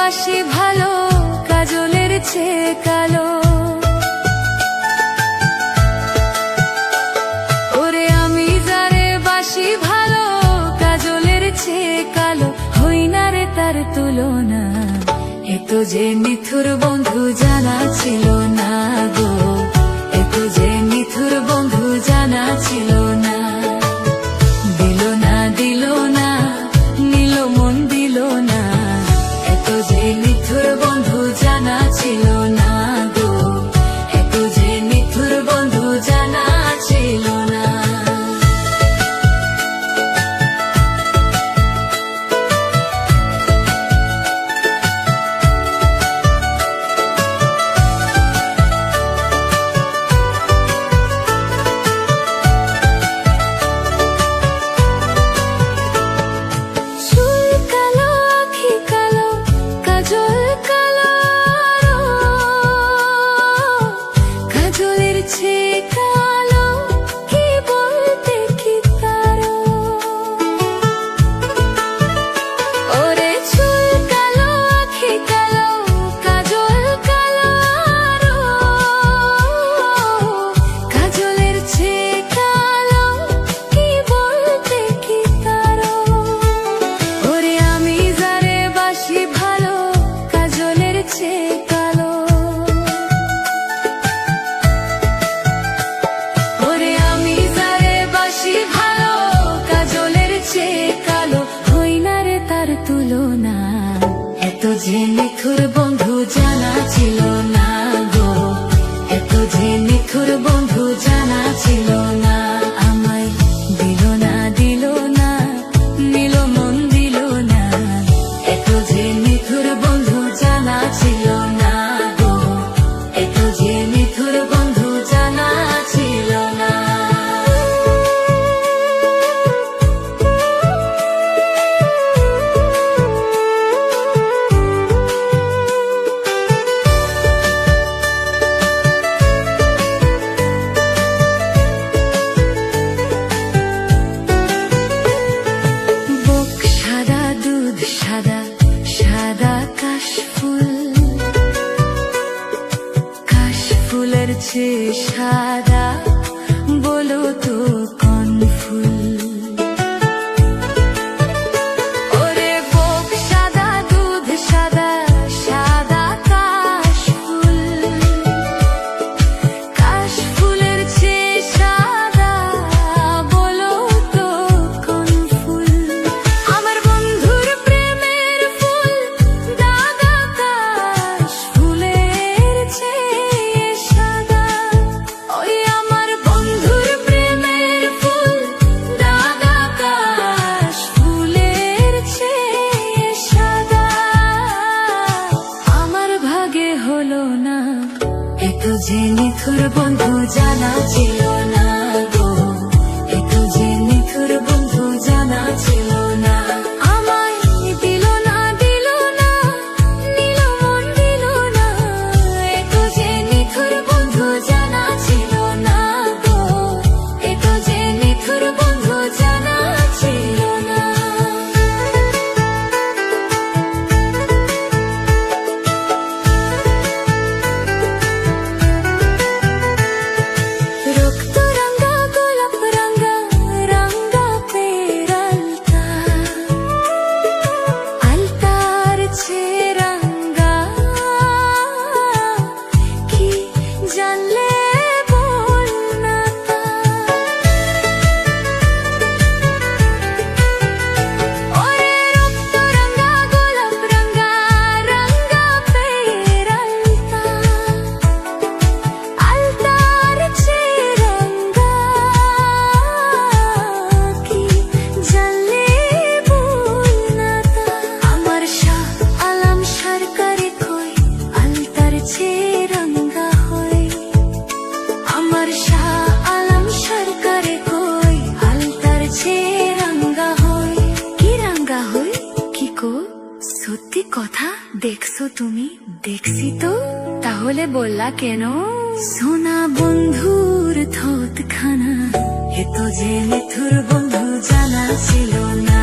বাসি ভালো কাজলের চেয়ে কালো। ওরে আমি যারে বাসি ভালো কাজলের চেয়ে কালো, হই না রে তার তুলনা। এত যে নিথুর বন্ধু জানা ছিল না গো, এত যে নিথুর বন্ধু জানা ছিল না। দিল না দিল না নিল মন দিল না, এত যে নিথুর বন্ধু জানা ছিল না গো, এত যে নিথুর বন্ধু জানা ছিল না। এত যে নিথুর বন্ধু জানা ছিল না গো, এত যে নিথুর বন্ধু জানা ছিল না। আমায় দিল না দিল না নিল মন দিল না, এত যে নিথুর বন্ধু জানা ছিল না গো, এত যে নিথুর বন্ধু জানা ছিল না। সাদা সাদা কাশফুল, কাশফুলের চেয়ে সাদা বলো তো কোন ফুল? ওরে বুক সাদা দুধ সাদা সাদা কাশফুল, কাশফুলের চেয়ে সাদা বলো তো কোন ফুল? আমার বন্ধুর প্রেমের ফুল দাগা কাশফুলের চেয়ে সাদা। ওই আমার বন্ধুর প্রেমের ফুল দাগা কাশফুলের চেয়ে সাদা। আমার ভাগে হলো না, এত যে নিথুর বন্ধু জানা ছিল না গো, এত যে নিথুর বন্ধু জানা ছিল না। আমায় দিল না দিল না নিল মন দিল না, এত যে নিথুর বন্ধু জানা ছিল না গো, এত যে নিথুর বন্ধু জানা ছিল না। রক্ত রঙা গোলাপ রঙা রঙা পেরালতা, আলতার চেয়ে রঙা কি জানলে বল না তা। ওরে রক্ত রঙা গোলাপ রঙা রঙা পেরালতা, আলতার চেয়ে রঙা কি জানলে বল না তা। আমার শাহ আলম সরকারে কই আলতার চেয়ে রঙা হয়, আমার শাহ আলম সরকারে কই আলতার চেয়ে রঙা হয়। কি রঙা হয় কি কো? সত্যি কথা দেখছো তুমি? দেখছি তো, তাহলে বললা কেন? সোনা বন্ধুর থতখানা, এত যে নিথুর বন্ধু জানা ছিল না।